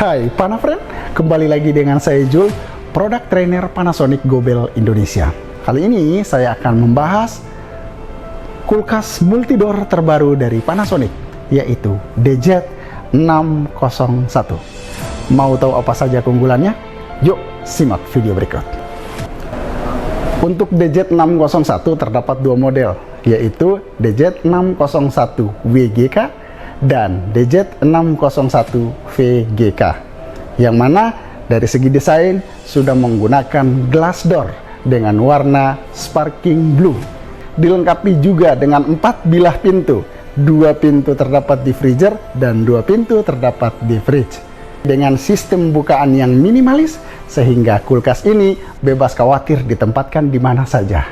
Hai Panafriend, kembali lagi dengan saya Jul, Product Trainer Panasonic Gobel Indonesia. Kali ini saya akan membahas kulkas multidor terbaru dari Panasonic, yaitu DZ601. Mau tahu apa saja keunggulannya? Yuk simak video berikut. Untuk DZ601 terdapat dua model, yaitu DZ601 WGK dan DZ601 VGK, yang mana dari segi desain sudah menggunakan glass door dengan warna sparkling blue, dilengkapi juga dengan 4 bilah pintu, 2 pintu terdapat di freezer dan 2 pintu terdapat di fridge, dengan sistem bukaan yang minimalis sehingga kulkas ini bebas khawatir ditempatkan di mana saja,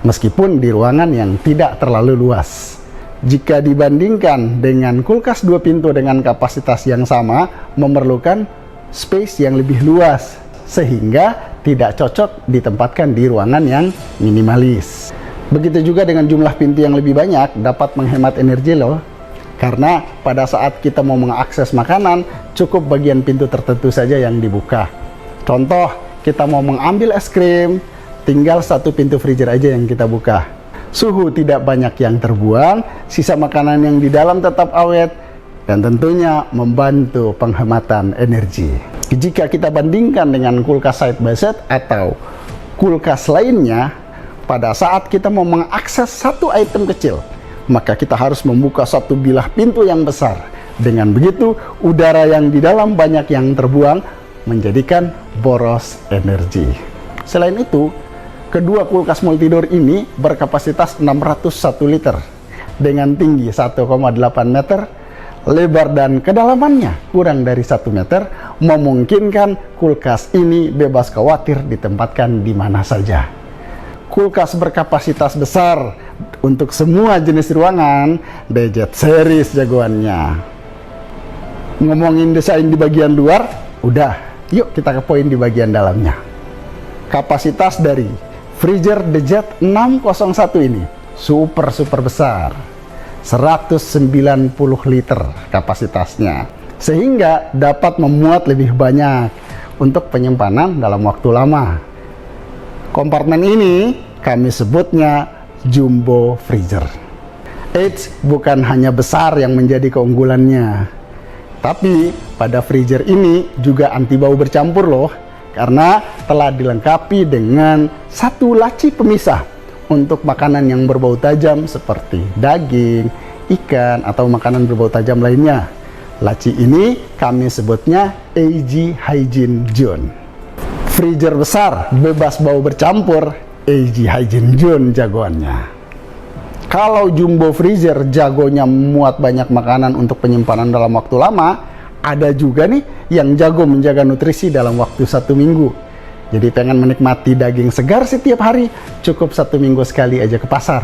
meskipun di ruangan yang tidak terlalu luas. Jika dibandingkan dengan kulkas 2 pintu dengan kapasitas yang sama, memerlukan space yang lebih luas, sehingga tidak cocok ditempatkan di ruangan yang minimalis. Begitu juga dengan jumlah pintu yang lebih banyak, dapat menghemat energi loh. Karena pada saat kita mau mengakses makanan, cukup bagian pintu tertentu saja yang dibuka. Contoh, kita mau mengambil es krim, tinggal 1 pintu freezer aja yang kita buka. Suhu tidak banyak yang terbuang, sisa makanan yang di dalam tetap awet, dan tentunya membantu penghematan energi. Jika kita bandingkan dengan kulkas side by side atau kulkas lainnya, pada saat kita mau mengakses satu item kecil, maka kita harus membuka 1 bilah pintu yang besar. Dengan begitu, udara yang di dalam banyak yang terbuang, menjadikan boros energi. Selain itu, kedua kulkas multidor ini berkapasitas 601 liter dengan tinggi 1,8 meter, lebar dan kedalamannya kurang dari 1 meter, memungkinkan kulkas ini bebas khawatir ditempatkan di mana saja. Kulkas berkapasitas besar untuk semua jenis ruangan, DZ series jagoannya. Ngomongin desain di bagian luar, udah, yuk kita ke poin di bagian dalamnya. Kapasitas dari freezer DZ601 ini super besar, 190 liter kapasitasnya, sehingga dapat memuat lebih banyak untuk penyimpanan dalam waktu lama. Kompartemen ini kami sebutnya jumbo freezer. Eits, bukan hanya besar yang menjadi keunggulannya, tapi pada freezer ini juga anti bau bercampur loh, karena telah dilengkapi dengan 1 laci pemisah untuk makanan yang berbau tajam seperti daging, ikan, atau makanan berbau tajam lainnya. Laci ini kami sebutnya AG Hygiene Zone. Freezer besar, bebas bau bercampur, AG Hygiene Zone jagoannya. Kalau jumbo freezer jagonya memuat banyak makanan untuk penyimpanan dalam waktu lama, ada juga nih yang jago menjaga nutrisi dalam waktu 1 minggu. Jadi pengen menikmati daging segar setiap hari, cukup 1 minggu sekali aja ke pasar.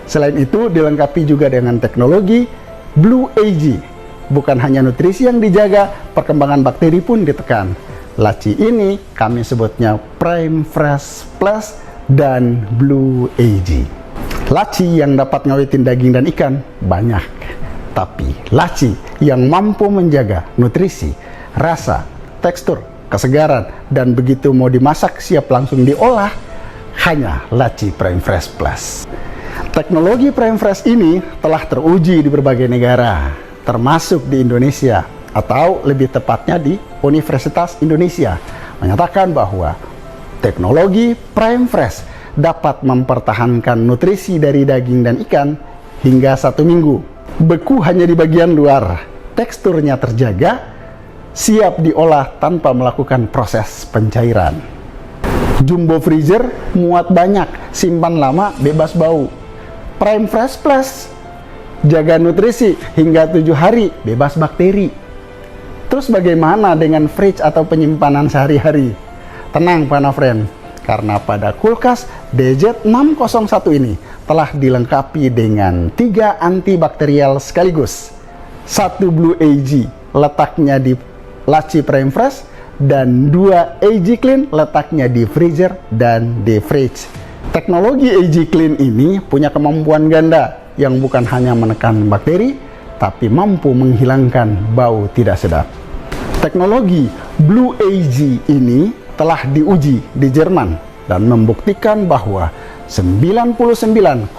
Selain itu dilengkapi juga dengan teknologi Blue AG. Bukan hanya nutrisi yang dijaga, perkembangan bakteri pun ditekan. Laci ini kami sebutnya Prime Fresh Plus dan Blue AG. Laci yang dapat ngawetin daging dan ikan banyak, tapi laci yang mampu menjaga nutrisi, rasa, tekstur, kesegaran, dan begitu mau dimasak siap langsung diolah, hanya laci Prime Fresh Plus. Teknologi Prime Fresh ini telah teruji di berbagai negara, termasuk di Indonesia, atau lebih tepatnya di Universitas Indonesia, menyatakan bahwa teknologi Prime Fresh dapat mempertahankan nutrisi dari daging dan ikan hingga 1 minggu. Beku hanya di bagian luar, teksturnya terjaga, siap diolah tanpa melakukan proses pencairan. Jumbo freezer muat banyak, simpan lama, bebas bau. Prime Fresh Plus jaga nutrisi hingga 7 hari, bebas bakteri. Terus bagaimana dengan fridge atau penyimpanan sehari-hari? Tenang Panafriend, karena pada kulkas DZ601 ini telah dilengkapi dengan 3 antibakterial sekaligus. 1 Blue AG letaknya di laci Prime Fresh, dan 2 AG Clean letaknya di freezer dan di fridge. Teknologi AG Clean ini punya kemampuan ganda yang bukan hanya menekan bakteri, tapi mampu menghilangkan bau tidak sedap. Teknologi Blue AG ini telah diuji di Jerman dan membuktikan bahwa 99,99%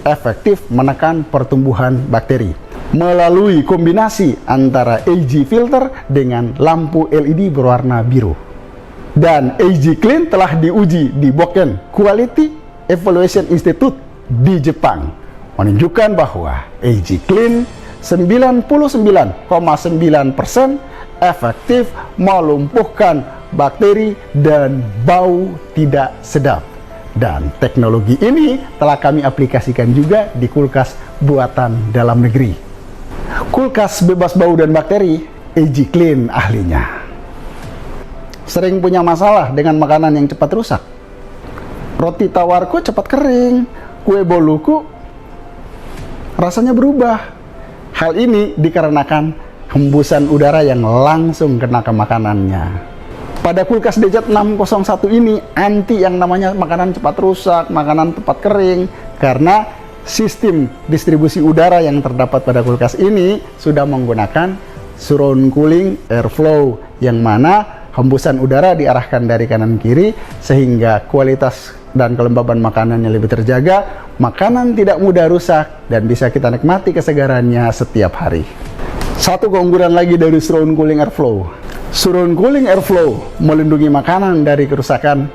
efektif menekan pertumbuhan bakteri melalui kombinasi antara AG filter dengan lampu LED berwarna biru. Dan AG Clean telah diuji di Boken Quality Evaluation Institute di Jepang, menunjukkan bahwa AG Clean 99,9% efektif melumpuhkan bakteri dan bau tidak sedap. Dan teknologi ini telah kami aplikasikan juga di kulkas buatan dalam negeri. Kulkas bebas bau dan bakteri, AG Clean ahlinya. Sering punya masalah dengan makanan yang cepat rusak. Roti tawarku cepat kering, kue boluku rasanya berubah. Hal ini dikarenakan hembusan udara yang langsung kena ke makanannya. Pada kulkas DZ601 ini anti yang namanya makanan cepat rusak, makanan cepat kering, karena sistem distribusi udara yang terdapat pada kulkas ini sudah menggunakan surround cooling airflow, yang mana hembusan udara diarahkan dari kanan kiri sehingga kualitas dan kelembaban makanannya lebih terjaga, makanan tidak mudah rusak, dan bisa kita nikmati kesegarannya setiap hari. Satu keunggulan lagi dari surround cooling airflow. Surround cooling airflow melindungi makanan dari kerusakan,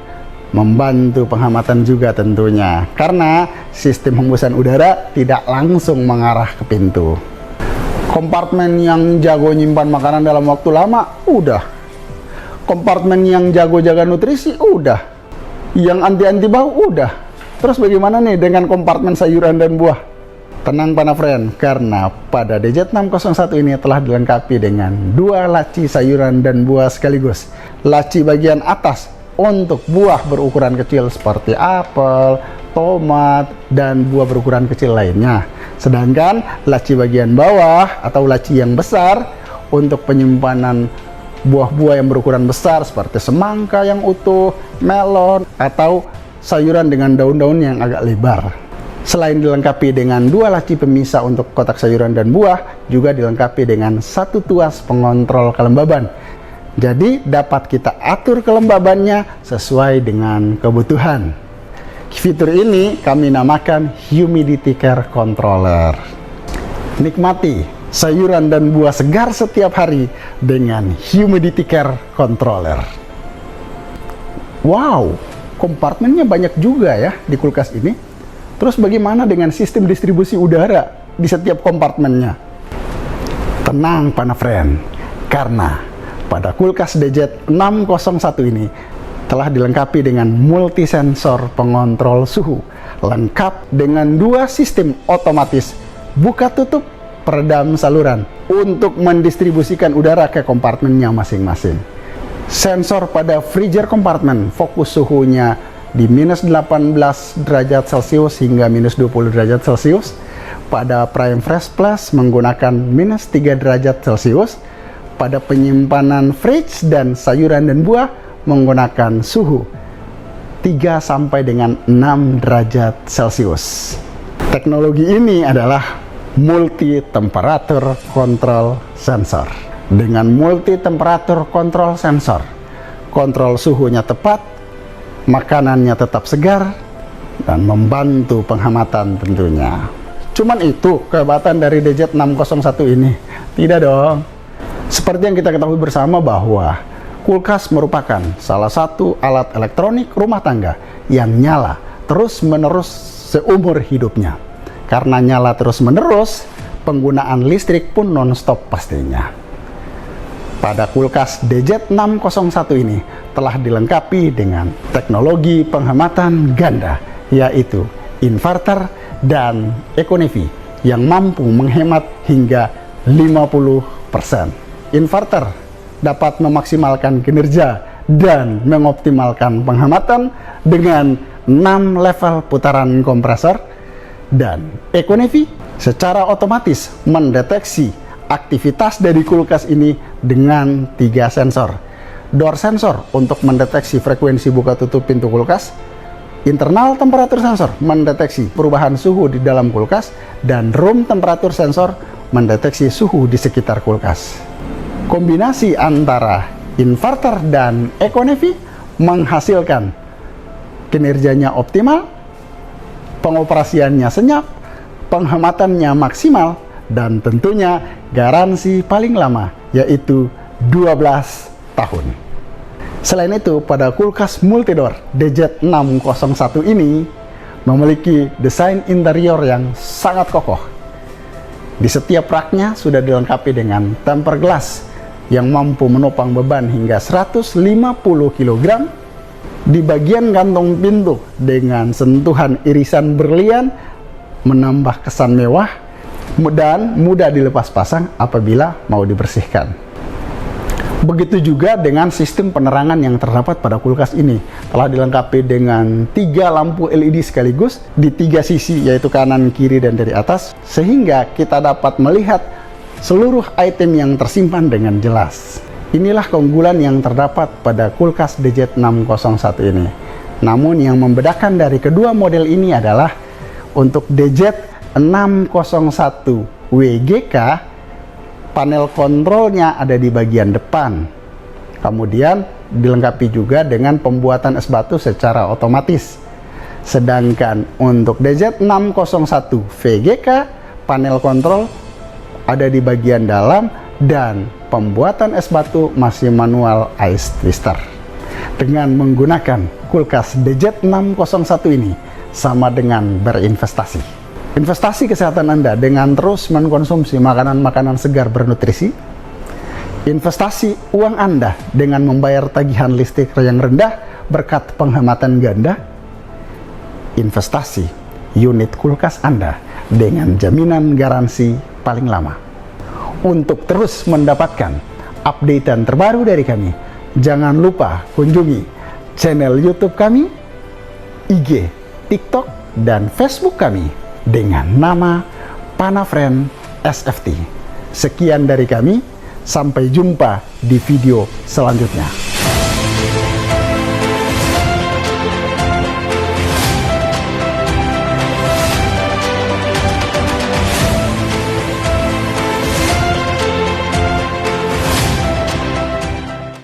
membantu penghematan juga tentunya, karena sistem hembusan udara tidak langsung mengarah ke pintu. Kompartemen yang jago nyimpan makanan dalam waktu lama, udah. Kompartemen yang jago jaga nutrisi, udah. Yang anti-anti bau, udah. Terus bagaimana nih dengan kompartemen sayuran dan buah? Tenang Pana Friend, karena pada DZ601 ini telah dilengkapi dengan 2 laci sayuran dan buah sekaligus. Laci bagian atas untuk buah berukuran kecil seperti apel, tomat, dan buah berukuran kecil lainnya. Sedangkan laci bagian bawah atau laci yang besar untuk penyimpanan buah-buah yang berukuran besar seperti semangka yang utuh, melon, atau sayuran dengan daun-daun yang agak lebar. Selain dilengkapi dengan 2 laci pemisah untuk kotak sayuran dan buah, juga dilengkapi dengan 1 tuas pengontrol kelembaban. Jadi dapat kita atur kelembabannya sesuai dengan kebutuhan. Fitur ini kami namakan Humidity Care Controller. Nikmati sayuran dan buah segar setiap hari dengan Humidity Care Controller. Wow, kompartemennya banyak juga ya di kulkas ini. Terus bagaimana dengan sistem distribusi udara di setiap kompartemennya? Tenang Pana Friend, karena pada kulkas DZ601 ini telah dilengkapi dengan multisensor pengontrol suhu, lengkap dengan 2 sistem otomatis buka tutup peredam saluran untuk mendistribusikan udara ke kompartemennya masing-masing. Sensor pada freezer kompartemen fokus suhunya di minus 18 derajat Celcius hingga minus 20 derajat Celcius. Pada Prime Fresh Plus menggunakan minus 3 derajat Celcius. Pada penyimpanan fridge dan sayuran dan buah menggunakan suhu 3 sampai dengan 6 derajat Celcius. Teknologi ini adalah multi temperatur control sensor. Dengan multi temperatur control sensor, kontrol suhunya tepat, makanannya tetap segar, dan membantu penghematan tentunya. Cuman itu kehebatan dari DZ601 ini? Tidak dong. Seperti yang kita ketahui bersama bahwa kulkas merupakan salah satu alat elektronik rumah tangga yang nyala terus-menerus seumur hidupnya. Karena nyala terus-menerus, penggunaan listrik pun non-stop pastinya. Pada kulkas DZ601 ini telah dilengkapi dengan teknologi penghematan ganda, yaitu inverter dan Econevi yang mampu menghemat hingga 50%. Inverter dapat memaksimalkan kinerja dan mengoptimalkan penghematan dengan 6 level putaran kompresor, dan Econevi secara otomatis mendeteksi aktivitas dari kulkas ini dengan 3 sensor. Door sensor untuk mendeteksi frekuensi buka tutup pintu kulkas, internal temperatur sensor mendeteksi perubahan suhu di dalam kulkas, dan room temperatur sensor mendeteksi suhu di sekitar kulkas. Kombinasi antara inverter dan Econevi menghasilkan kinerjanya optimal, pengoperasiannya senyap, penghematannya maksimal, dan tentunya garansi paling lama, yaitu 12 tahun. Selain itu, pada kulkas multidor DZ601 ini memiliki desain interior yang sangat kokoh. Di setiap raknya sudah dilengkapi dengan tempered glass yang mampu menopang beban hingga 150 kg. Di bagian kantong pintu dengan sentuhan irisan berlian menambah kesan mewah dan mudah dilepas pasang apabila mau dibersihkan. Begitu juga dengan sistem penerangan yang terdapat pada kulkas ini. Telah dilengkapi dengan 3 lampu LED sekaligus di 3 sisi, yaitu kanan, kiri, dan dari atas, sehingga kita dapat melihat seluruh item yang tersimpan dengan jelas. Inilah keunggulan yang terdapat pada kulkas DZ601 ini. Namun yang membedakan dari kedua model ini adalah untuk DZ601 WGK, panel kontrolnya ada di bagian depan. Kemudian dilengkapi juga dengan pembuatan es batu secara otomatis. Sedangkan untuk DZ601 VGK, panel kontrol ada di bagian dalam dan pembuatan es batu masih manual ice twister. Dengan menggunakan kulkas DZ601 ini sama dengan berinvestasi. Investasi kesehatan Anda dengan terus mengkonsumsi makanan-makanan segar bernutrisi. Investasi uang Anda dengan membayar tagihan listrik yang rendah berkat penghematan ganda. Investasi unit kulkas Anda dengan jaminan garansi paling lama. Untuk terus mendapatkan updatean terbaru dari kami, jangan lupa kunjungi channel YouTube kami, IG, TikTok, dan Facebook kami dengan nama Panafriend SFT. Sekian dari kami, sampai jumpa di video selanjutnya.